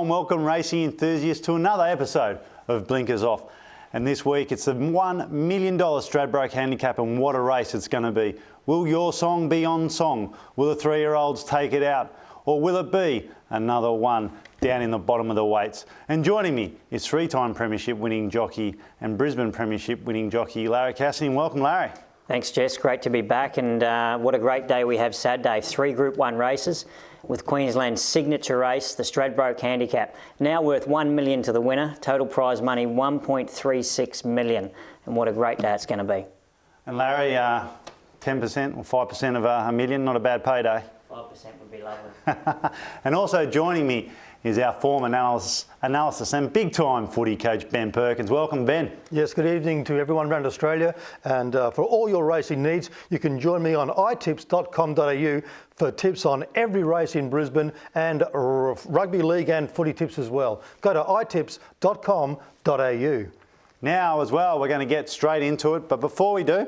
welcome racing enthusiasts to another episode of Blinkers Off. And this week it's the $1 million Stradbroke Handicap, and what a race it's going to be. Will your song be on song? Will the 3-year-olds take it out? Or will it be another one down in the bottom of the weights? And joining me is 3-time premiership winning jockey and Brisbane premiership winning jockey Larry Cassidy. Welcome, Larry. Thanks, Jess. Great to be back, and what a great day we have Saturday. 3 Group 1 races with Queensland's signature race, the Stradbroke Handicap. Now worth $1 million to the winner. Total prize money $1.36 million. And what a great day it's going to be. And Larry, 10% or 5% of $1 million, not a bad payday. 5% would be lovely. And also joining me is our form analysis and big-time footy coach, Ben Perkins. Welcome, Ben. Yes, good evening to everyone around Australia. And for all your racing needs, you can join me on itips.com.au for tips on every race in Brisbane and rugby league and footy tips as well. Go to itips.com.au. Now, as well, we're going to get straight into it. But before we do,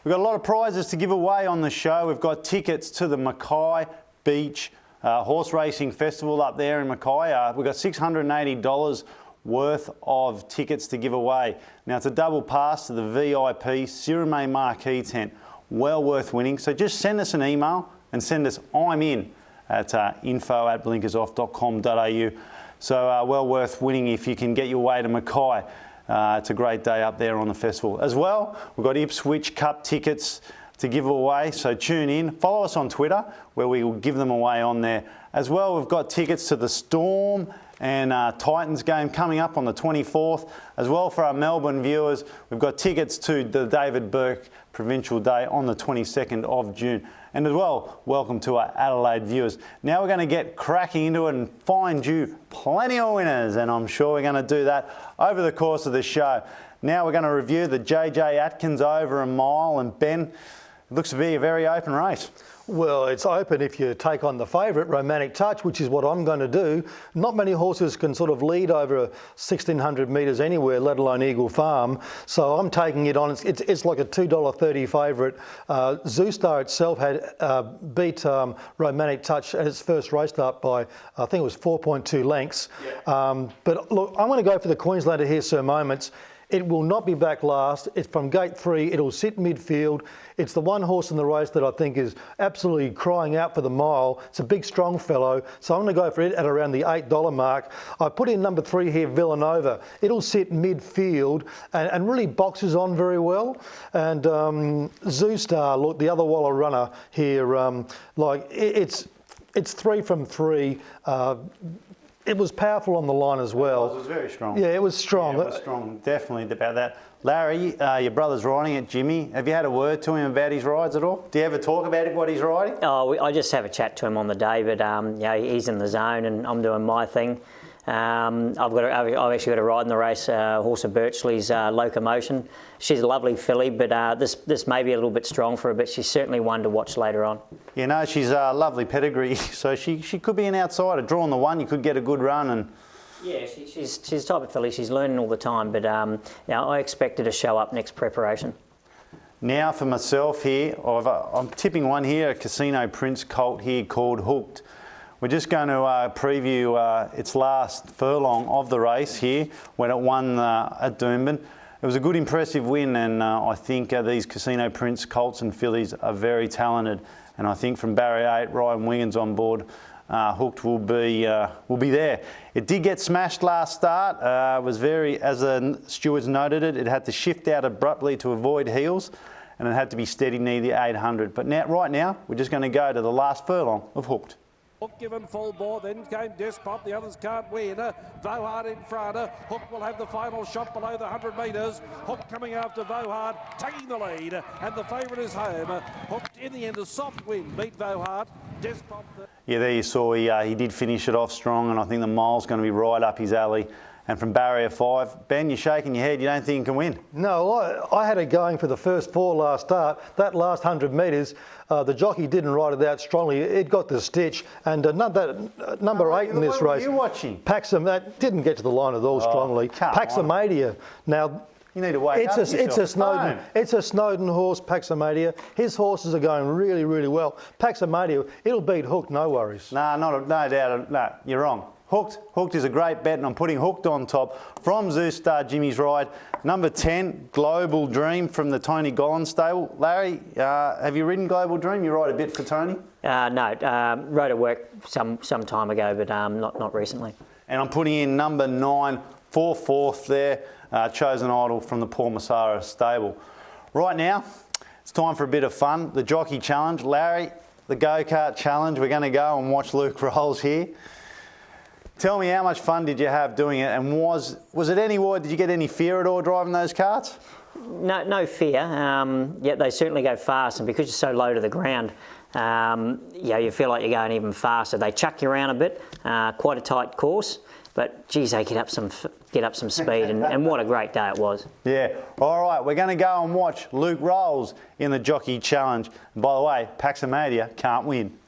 we've got a lot of prizes to give away on the show. We've got tickets to the Mackay Beach Horse Racing Festival up there in Mackay. We've got $680 worth of tickets to give away. Now, it's a double pass to the VIP Sirame Marquee tent. Well worth winning. So just send us an email and send us I'm in at info@blinkersoff.com.au. So well worth winning if you can get your way to Mackay. It's a great day up there on the festival. As well, we've got Ipswich Cup tickets to give away, so tune in. Follow us on Twitter, where we will give them away on there. As well, we've got tickets to the Storm and Titans game coming up on the 24th. As well, for our Melbourne viewers, we've got tickets to the David Burke Provincial Day on the 22nd of June. And as well, welcome to our Adelaide viewers. Now we're going to get cracking into it and find you plenty of winners, and I'm sure we're going to do that over the course of the show. Now we're going to review the JJ Atkins over a mile, and Ben, it looks to be a very open race. Well, it's open if you take on the favourite, Romantic Touch, which is what I'm going to do. Not many horses can sort of lead over 1,600 metres anywhere, let alone Eagle Farm. So I'm taking it on. It's like a $2.30 favourite. Zoostar itself had beat Romantic Touch at its first race start by, I think it was 4.2 lengths. Yeah. But look, I'm going to go for the Queenslander here, Sir Moments. It will not be back last. It's from gate 3. It'll sit midfield. It's the one horse in the race that I think is absolutely crying out for the mile. It's a big, strong fellow. So I'm going to go for it at around the $8 mark. I put in number 3 here, Villanova. It'll sit midfield and really boxes on very well. And Zoostar, look, the other Waller runner here, it's 3 from 3. It was powerful on the line as well. It was very strong. Yeah, it was strong. Yeah, it was strong, definitely about that. Larry, your brother's riding it, Jimmy. Have you had a word to him about his rides at all? Do you ever talk about what he's riding? Oh, I just have a chat to him on the day, but he's in the zone and I'm doing my thing. I've actually got a ride in the race, horse of Birchley's Locomotion. She's a lovely filly, but this may be a little bit strong for her, but she's certainly one to watch later on. You know, she's a lovely pedigree, so she could be an outsider. Drawing the one, you could get a good run. And yeah, she's the type of filly. She's learning all the time, but I expect her to show up next preparation. Now for myself here, I'm tipping one here, a Casino Prince colt here called Hooked. We're just going to preview its last furlong of the race here when it won at Doomben. It was a good, impressive win, and I think these Casino Prince colts and fillies are very talented. And I think from barrier 8, Ryan Wiggins on board, Hooked will be there. It did get smashed last start. Was very, as the stewards noted it had to shift out abruptly to avoid heels, and it had to be steady near the 800. But right now, we're just going to go to the last furlong of Hooked. Hook given full bore, then came Despot, the others can't win. Vohard in front, Hook will have the final shot below the 100 metres. Hook coming after Vohard, taking the lead, and the favourite is home. Hooked in the end, a soft win, beat Vohard. Despot. Yeah, there you saw he did finish it off strong, and I think the mile's going to be right up his alley. And from barrier 5, Ben, you're shaking your head. You don't think you can win? No, I had it going for the first 4 last start. That last 100 metres, the jockey didn't ride it out strongly. It got the stitch. And number 8 in this race. What were you watching? Paxam, that didn't get to the line at all strongly. Paxamadia. Now, you need to wake up. It's a Snowden horse, Paxamadia. His horses are going really, really well. Paxamadia, it'll beat Hook, no worries. No doubt. No, you're wrong. Hooked is a great bet, and I'm putting Hooked on top from Zeus Star Jimmy's Ride. Number 10, Global Dream from the Tony Gollan stable. Larry, have you ridden Global Dream? You ride a bit for Tony? No, rode at work some time ago, but not recently. And I'm putting in number 9 for fourth there, Chosen Idol from the Paul Massara stable. Right now, it's time for a bit of fun. The Jockey Challenge. Larry, the Go-Kart Challenge. We're going to go and watch Luke Rolls here. Tell me, how much fun did you have doing it, and was it did you get any fear at all driving those karts? No fear, yet they certainly go fast, and because you're so low to the ground, you feel like you're going even faster. They chuck you around a bit, quite a tight course, but geez, they get up some speed, and what a great day it was. Yeah. All right, we're going to go and watch Luke Rolls in the Jockey Challenge. And by the way, Paxamadia can't win.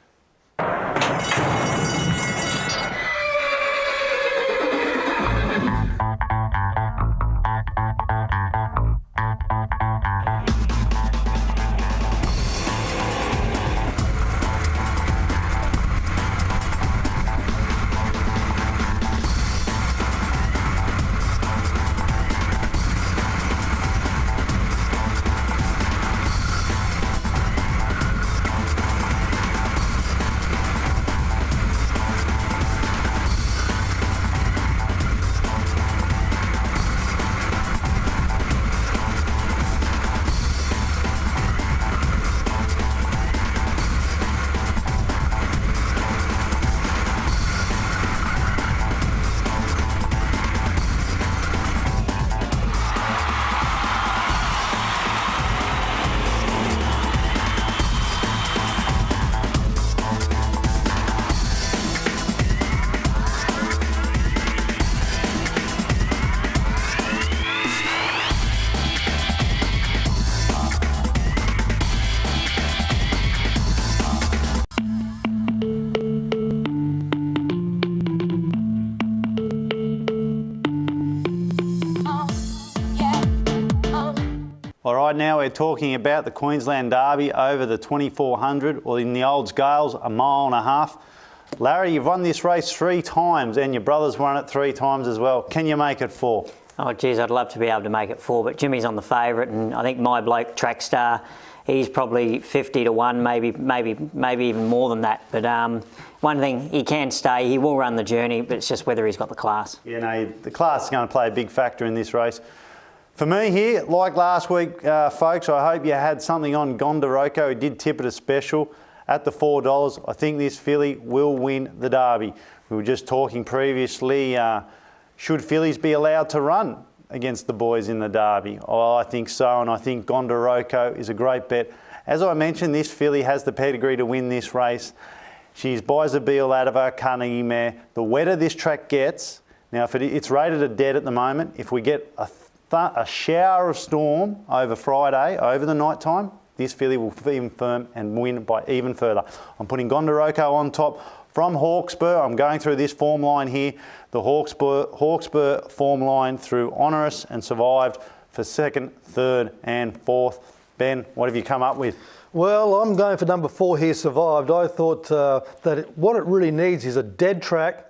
All right, now we're talking about the Queensland Derby over the 2400, or in the old scales, a mile and a half. Larry, you've won this race 3 times, and your brother's won it 3 times as well. Can you make it 4? Oh, geez, I'd love to be able to make it 4, but Jimmy's on the favourite, and I think my bloke, Trackstar, he's probably 50 to 1, maybe even more than that. But one thing, he can stay, he will run the journey, but it's just whether he's got the class. Yeah, no, the class is going to play a big factor in this race. For me here, like last week, folks, I hope you had something on Gondoroko. He did tip it a special at the $4. I think this filly will win the Derby. We were just talking previously, should fillies be allowed to run against the boys in the Derby? Oh, I think so, and I think Gondoroko is a great bet. As I mentioned, this filly has the pedigree to win this race. She's by Zabeel out of our Carnegie mare. The wetter this track gets, now if it's rated a dead at the moment, if we get a shower of storm over Friday, over the night time, this filly will even firm and win by even further. I'm putting Gondoroko on top from Hawkspur. I'm going through this form line here. The Hawkspur form line through Honoris and Survived for 2nd, 3rd and 4th. Ben, what have you come up with? Well, I'm going for number 4 here, Survived. I thought what it really needs is a dead track,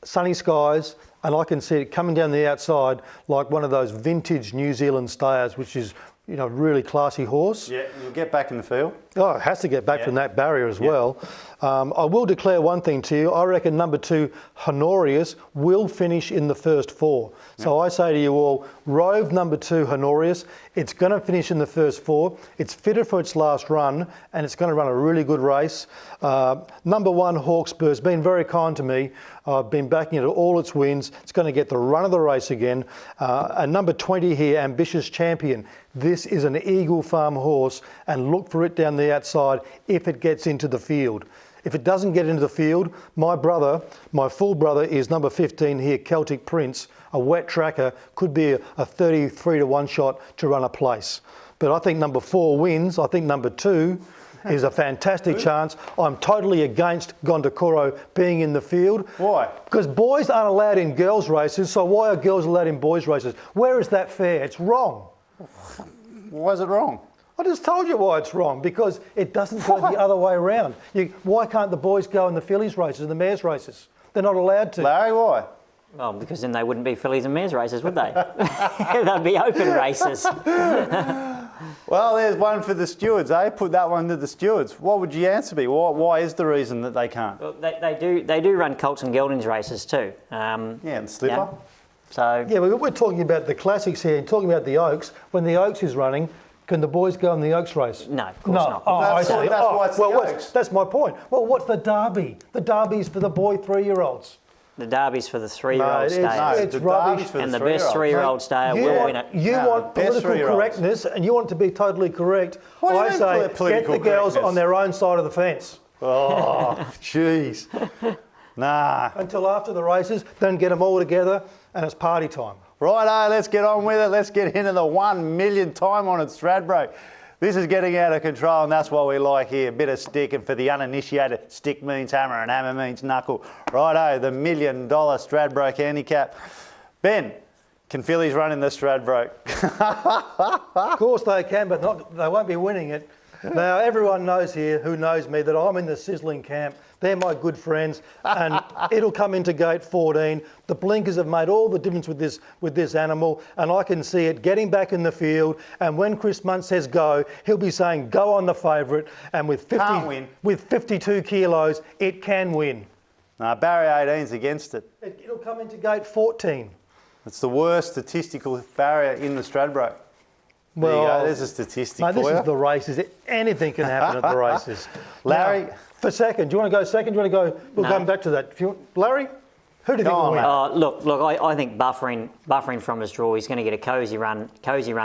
sunny skies, and I can see it coming down the outside like one of those vintage New Zealand stayers, which is, you know, really classy horse. Yeah, you'll get back in the field. Oh, it has to get back from that barrier as well. I will declare one thing to you. I reckon number 2, Honorius, will finish in the first 4. So I say to you all, Rove number 2, Honorius, it's going to finish in the first 4. It's fitter for its last run, and it's going to run a really good race. Number 1, Hawkspur, has been very kind to me. I've been backing it at all its wins. It's going to get the run of the race again. And number 20 here, Ambitious Champion. This is an Eagle Farm horse, and look for it down the outside if it gets into the field. If it doesn't get into the field, my full brother is number 15 here, Celtic Prince, a wet tracker, could be a 33 to 1 shot to run a place. But I think number 4 wins. I think number 2 is a fantastic chance. I'm totally against Gondokoro being in the field. Why? Because boys aren't allowed in girls' races, so why are girls allowed in boys' races? Where is that fair? It's wrong. Why is it wrong? I just told you why it's wrong, because it doesn't go the other way around. Why can't the boys go in the fillies races and the mares races? They're not allowed to. Larry, why? Well, because then they wouldn't be fillies and mares races, would they? They'd be open races. Well, there's one for the stewards, eh? Put that one to the stewards. What would your answer be? Why is the reason that they can't? Well, they do run colts and geldings races too. And slipper. Yeah. So Yeah, we're talking about the classics here, and talking about the Oaks. When the Oaks is running, can the boys go in the Oaks race? no, of course not. Oh, I That's see. why it's the Oaks. That's my point. Well, what's the Derby? The Derby's for the boy 3-year-olds. The Derby's for the 3-year-old No, No, stayers. it's the rubbish. Derby's for the And the best 3-year-olds. 3-year-old stayer You will want, win it. you No, want best political 3-year-olds. correctness, and you want to be totally correct. What do you I mean say, get political the girls correctness? on their own side of the fence. Oh, jeez. Nah. Until after the races, then get them all together, and it's party time. Righto, let's get on with it. Let's get into the 1 million time on at Stradbroke. This is getting out of control, and that's what we like here. A bit of stick, and for the uninitiated, stick means hammer and hammer means knuckle. Righto, the $1 million Stradbroke handicap. Ben, can fillies run in the Stradbroke? Of course they can, but they won't be winning it. Now, everyone knows here, who knows me, that I'm in the sizzling camp. They're my good friends, and it'll come into gate 14. The blinkers have made all the difference with this animal, and I can see it getting back in the field. And when Chris Munt says go, he'll be saying go on the favourite, and with Can't win. with 52 kilos, it can win. Nah, barrier 18's against it. It'll come into gate 14. It's the worst statistical barrier in the Stradbroke. There you Well, go, there's a statistic No, this for you. is the races. Anything can happen at the races. Larry? Now, for second, do you want to go second? Do you want to go? We'll No. come back to that. If you, Larry, who do you think Go will on, win? mate. Look, I think buffering from his draw, he's going to get a cosy run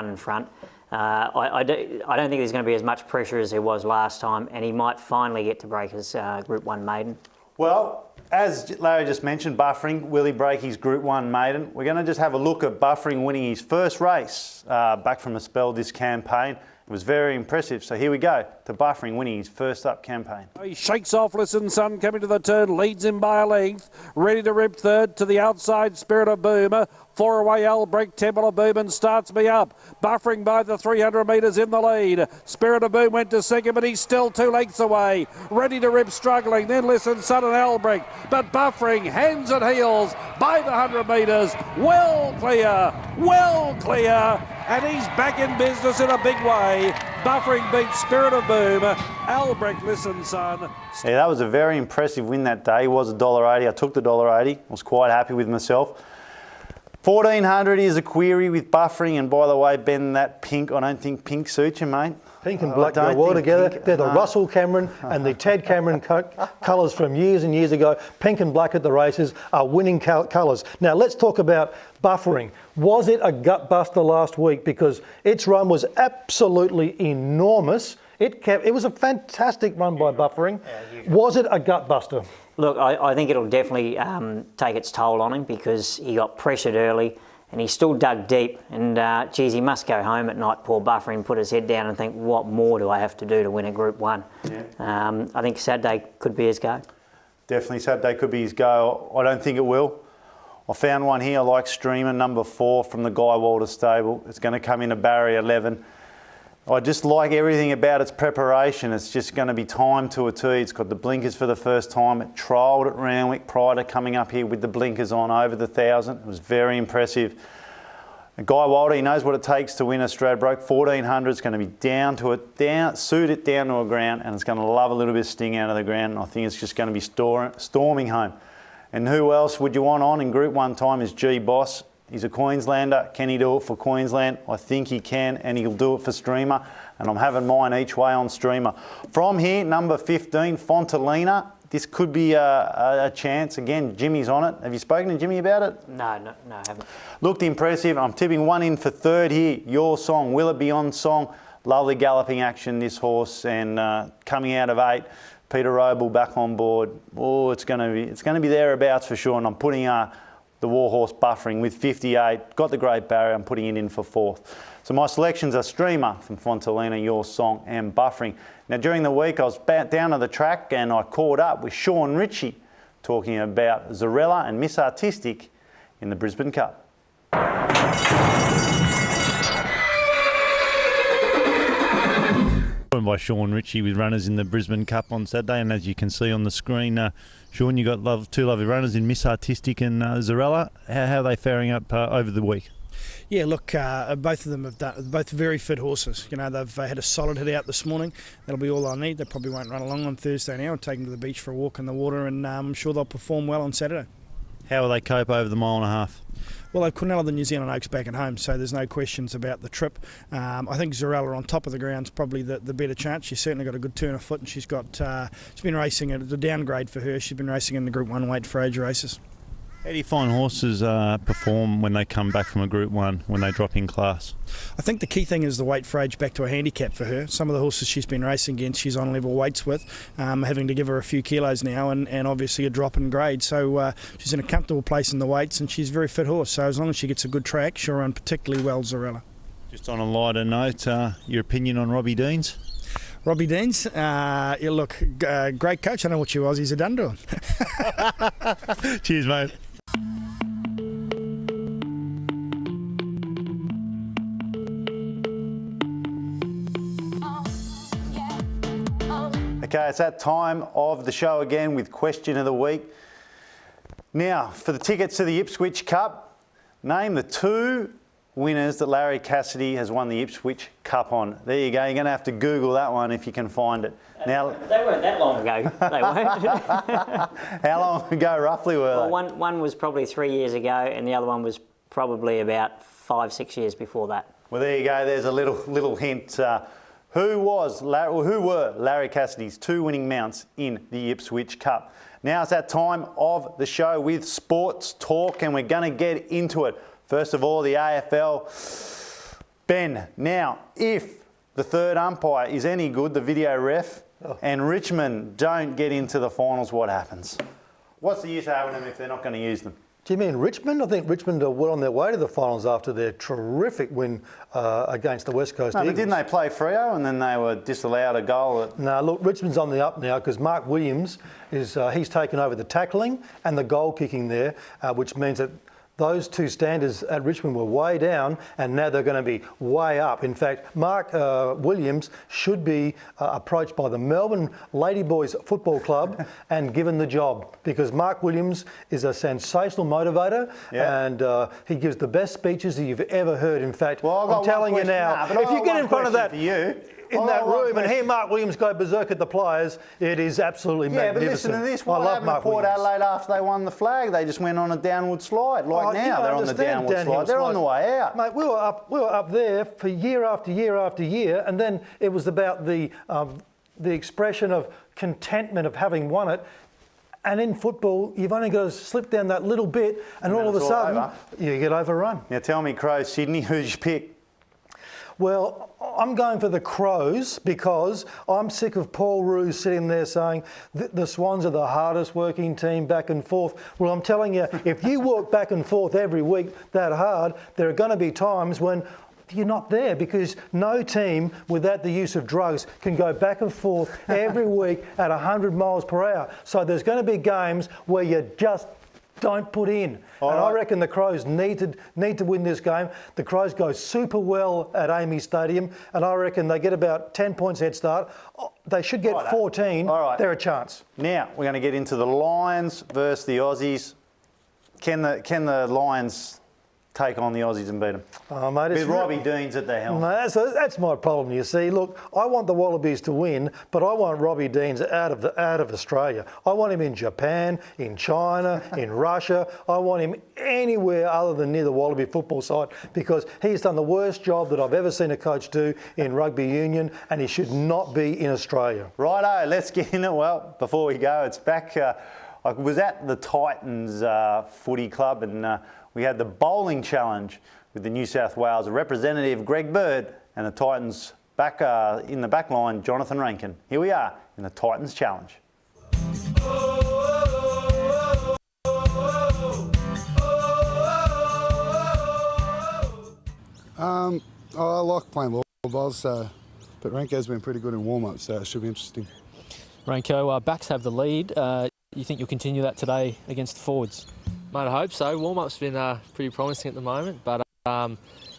in front. I don't think there's going to be as much pressure as there was last time, and he might finally get to break his Group 1 maiden. Well, as Larry just mentioned, Buffering, will he break his Group 1 maiden? We're going to just have a look at Buffering winning his first race back from a spell this campaign. It was very impressive. So here we go to Buffering winning his first up campaign. He shakes off Listen Son coming to the turn, leads him by a length, ready to rip third to the outside, Spirit of Boomer. 4 away, Albrecht, Temple of Boom and starts me up. Buffering by the 300 metres in the lead. Spirit of Boom went to second, but he's still 2 lengths away. Ready to rip, struggling. Then Listen Son and Albrecht. But Buffering, hands and heels by the 100 metres. Well clear. And he's back in business in a big way. Buffering beats Spirit of Boom. Albrecht, Listen Son. Yeah, that was a very impressive win that day. It was $1.80. I took the $1.80. I was quite happy with myself. 1400 is a query with Buffering, and by the way, Ben, that pink, I don't think pink suits you, mate. Pink and I black go don't well think together. pink- They're the no. Russell Cameron and the Ted Cameron colours from years and years ago. Pink and black at the races are winning colours. Now let's talk about Buffering. Was it a gut buster last week? Because its run was absolutely enormous. It was a fantastic run by Buffering. Was it a gut buster? Look, I think it'll definitely take its toll on him because he got pressured early and he still dug deep. And, geez, he must go home at night, poor Buffering, put his head down and think, what more do I have to do to win a Group 1? Yeah. I think Saturday could be his go. Definitely Saturday could be his go. I don't think it will. I found one here, I like Streamer, number 4 from the Guy Walter stable. It's going to come into barrier 11. I just like everything about its preparation. It's just going to be timed to a T. It's got the blinkers for the first time. It trialled at Randwick prior to coming up here with the blinkers on over the 1,000. It was very impressive. Guy Walter, he knows what it takes to win a Stradbroke. 1400 is going to be suit it down to a ground, and it's going to love a little bit of sting out of the ground. And I think it's just going to be storming home. And who else would you want on in Group 1 time is G Boss. He's a Queenslander. Can he do it for Queensland? I think he can, and he'll do it for Streamer. And I'm having mine each way on Streamer. From here, number 15, Fontalina. This could be a chance. Again, Jimmy's on it. Have you spoken to Jimmy about it? No, I haven't. Looked impressive. I'm tipping one in for third here. Your Song. Will it be on song? Lovely galloping action, this horse. And coming out of 8, Peter Roble back on board. Oh, it's going to be thereabouts for sure. And I'm putting the Warhorse Buffering with 58. Got the Great Barrier. I'm putting it in for 4th. So my selections are Streamer from Fontalina, Your Song and Buffering. Now during the week I was down to the track and I caught up with Shaun Ritchie talking about Zarella and Miss Artistic in the Brisbane Cup. Joined by Shaun Ritchie with runners in the Brisbane Cup on Saturday, and as you can see on the screen, Shaun, you got two lovely runners in Miss Artistic and Zarella. How are they faring up over the week? Yeah, look, both of them have done both very fit horses. You know, they've had a solid hit out this morning. That'll be all they'll need. They probably won't run along on Thursday now. I'll take them to the beach for a walk in the water, and I'm sure they'll perform well on Saturday. How will they cope over the mile and a half? Well, they've Quinella the New Zealand Oaks back at home, so there's no questions about the trip. I think Zarella on top of the ground's probably the better chance. She's certainly got a good turn of foot, and she's been racing at a downgrade for her. She's been racing in the Group 1 weight for age races. How do you find horses perform when they come back from a Group 1, when they drop in class? I think the key thing is the weight for age back to a handicap for her. Some of the horses she's been racing against, she's on level weights with, having to give her a few kilos now and obviously a drop in grade. So she's in a comfortable place in the weights, and she's a very fit horse. So as long as she gets a good track, she'll run particularly well, Zarella. Just on a lighter note, your opinion on Robbie Deans? Robbie Deans, you look, great coach. I know what you Aussies are done to him. Cheers, mate. Okay, it's that time of the show again with Question of the Week. Now, for the tickets to the Ipswich Cup, name the two winners that Larry Cassidy has won the Ipswich Cup on. There you go. You're going to have to Google that one if you can find it. Now, they weren't that long ago. They weren't. How long ago roughly were they? Well, one was probably 3 years ago, and the other one was probably about 5-6 years before that. Well, there you go. There's a little hint. Who were Larry Cassidy's two winning mounts in the Ipswich Cup? Now it's that time of the show with sports talk, and we're going to get into it. First of all, the AFL. Ben, now, if the third umpire is any good, the video ref, and Richmond don't get into the finals, what happens? What's the use of having them if they're not going to use them? Do you mean Richmond? I think Richmond are well on their way to the finals after their terrific win against the West Coast Eagles. But didn't they play Freo and then they were disallowed a goal? No, look, Richmond's on the up now because Mark Williams he's taken over the tackling and the goal kicking there, which means that those two standards at Richmond were way down, and now they're going to be way up. In fact, Mark Williams should be approached by the Melbourne Ladyboys Football Club and given the job, because Mark Williams is a sensational motivator, and he gives the best speeches that you've ever heard. In fact, I'm telling you now, if you get in front of that in that room and hear Mark Williams go berserk at the players, it is absolutely magnificent. Yeah, but listen to this. What happened to Port Adelaide after they won the flag? They just went on a downward slide. Now they're on the downward slide. They're on the way out. Mate, we were up there for year after year after year, and then it was about the expression of contentment of having won it. And in football, you've only got to slip down that little bit, and all of a sudden, you get overrun. Now tell me, Crows, Sydney, who's your pick? Well, I'm going for the Crows because I'm sick of Paul Roos sitting there saying the Swans are the hardest working team back and forth. Well, I'm telling you, if you work back and forth every week that hard, there are going to be times when you're not there, because no team without the use of drugs can go back and forth every week at 100 miles per hour. So there's going to be games where you just don't put in. I reckon the Crows need to win this game. The Crows go super well at Amy Stadium, and I reckon they get about 10 points head start. They should get 14. They're a chance. Now we're going to get into the Lions versus the Aussies. Can the Lions take on the Aussies and beat them? Mate, with Robbie Deans at the helm. No, that's my problem, you see. Look, I want the Wallabies to win, but I want Robbie Deans out of Australia. I want him in Japan, in China, in Russia. I want him anywhere other than near the Wallaby football side, because he's done the worst job that I've ever seen a coach do in rugby union, and he should not be in Australia. Righto, let's get in it. Well, before we go, it's back. I was at the Titans footy club, and we had the bowling challenge with the New South Wales representative, Greg Bird, and the Titans back in the back line, Jonathan Rankin. Here we are in the Titans challenge. I like playing law bowls, but Ranko's been pretty good in warm-up, so it should be interesting. Ranko, backs have the lead. You think you'll continue that today against the forwards? Mate, I hope so. Warm-up's been pretty promising at the moment, but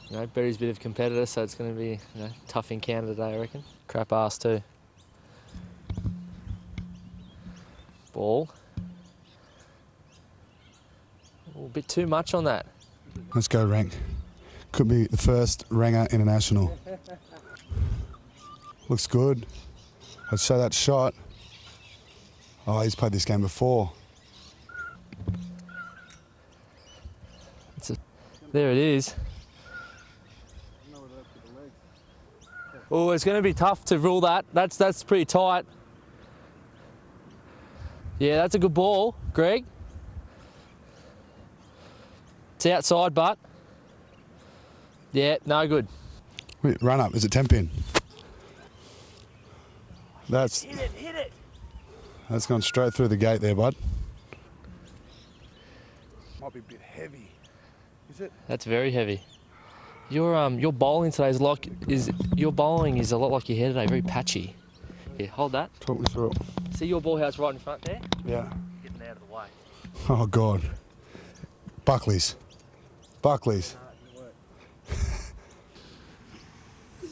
You know, Berry's a bit of a competitor, so it's going to be tough encounter today, I reckon. Crap ass too. Ball. A bit too much on that. Let's go, Rank. Could be the first Ranger International. Looks good. I'd show that shot. Oh, he's played this game before. There it is. Oh, it's going to be tough to rule that. That's pretty tight. Yeah, that's a good ball, Greg. It's outside, but yeah, no good. Wait, run up. Is it 10 pin? That's Hit it. That's gone straight through the gate there, bud. Might be a bit heavy. Is it? That's very heavy. Your bowling today is your bowling is a lot like your hair today, very patchy. Yeah, hold that. Talk me through it. See your ball house right in front there? Yeah. Getting out of the way. Oh, God. Buckley's.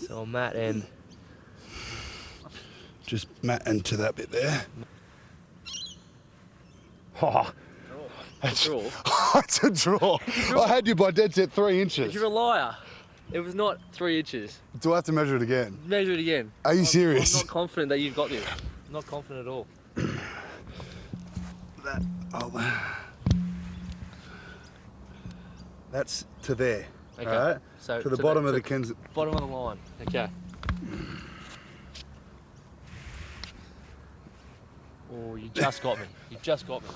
So Matt and Just Matt into that bit there. Oh, that's draw. it's a draw. I had you by dead set 3 inches. You're a liar. It was not 3 inches. Do I have to measure it again? Measure it again. Are you serious? I'm not confident that you've got this. I'm not confident at all. That's to there. Okay. All right? So to the bottom of the bottom of the line. Okay. Oh, you just got me. You just got me.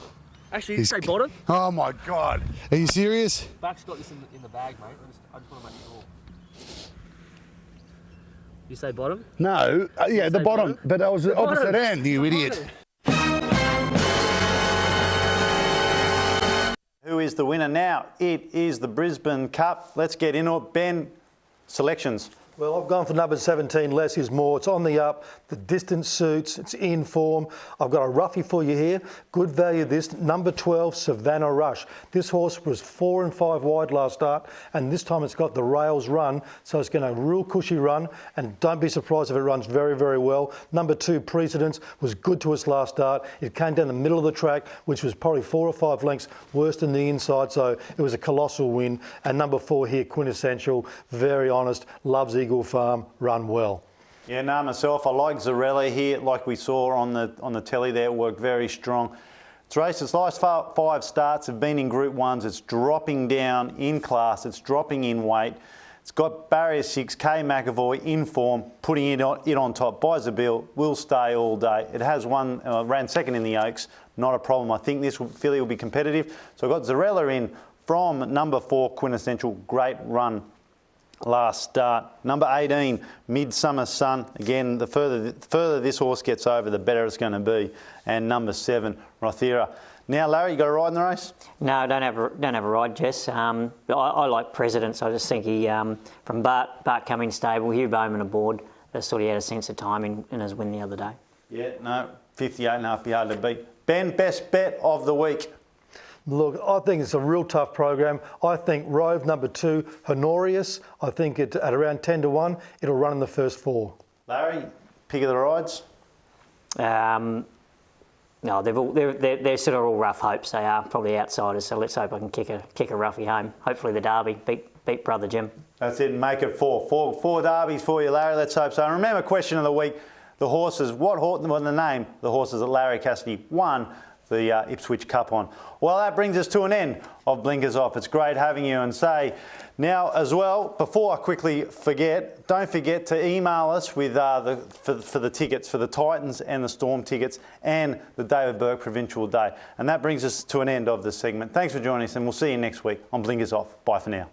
Actually, you say bottom. Oh my God. Are you serious? Back's got this in the bag, mate. I just want to make sure. You say bottom? No. Yeah, the bottom. But that was the opposite end, you idiot. Who is the winner now? It is the Brisbane Cup. Let's get into it. Ben, selections. Well, I've gone for number 17, Less is More. It's on the up. The distance suits. It's in form. I've got a roughie for you here. Good value this. Number 12, Savannah Rush. This horse was 4 and 5 wide last start, and this time it's got the rails run, so it's going to real cushy run, and don't be surprised if it runs very, very well. Number 2, Precedence, was good to us last start. It came down the middle of the track, which was probably 4 or 5 lengths worse than the inside, so it was a colossal win. And number 4 here, Quintessential, very honest, loves Eagle Farm, run well. Yeah, no, myself, I like Zarella here, like we saw on the telly there, worked very strong. It's raced its last 5 starts have been in Group 1s. It's dropping down in class, it's dropping in weight. It's got barrier 6, K McAvoy in form, putting it on top. Buys a bill, will stay all day. It has ran second in the Oaks, not a problem. I think this filly will be competitive. So I've got Zarella in from number 4, Quintessential, great run last start. Number 18, Midsummer Sun. Again, the further this horse gets over, the better it's going to be. And number 7, Rothera. Now, Larry, you got a ride in the race? No, I don't have a ride, Jess. I like Precedence. I just think he, from Bart Cummings stable, Hugh Bowman aboard, just thought he had a sense of timing in his win the other day. Yeah, no, 58.5 be hard to beat. Ben, best bet of the week. Look, I think it's a real tough program. I think Rove, number 2, Honorius, I think at around 10 to 1, it'll run in the first 4. Larry, pick of the rides? No, they're sort of all rough hopes. They are probably outsiders, so let's hope I can kick a roughie home. Hopefully the Derby beat Brother Jim. That's it, make it 4. Four derbies for you, Larry, let's hope so. And remember, question of the week, the horses, what the name the horses that Larry Cassidy won the Ipswich Cup on. Well, that brings us to an end of Blinkers Off. It's great having you, and say now as well, before I quickly forget, don't forget to email us with for the tickets for the Titans and the Storm tickets and the David Burke Provincial Day. And that brings us to an end of this segment. Thanks for joining us, and we'll see you next week on Blinkers Off. Bye for now.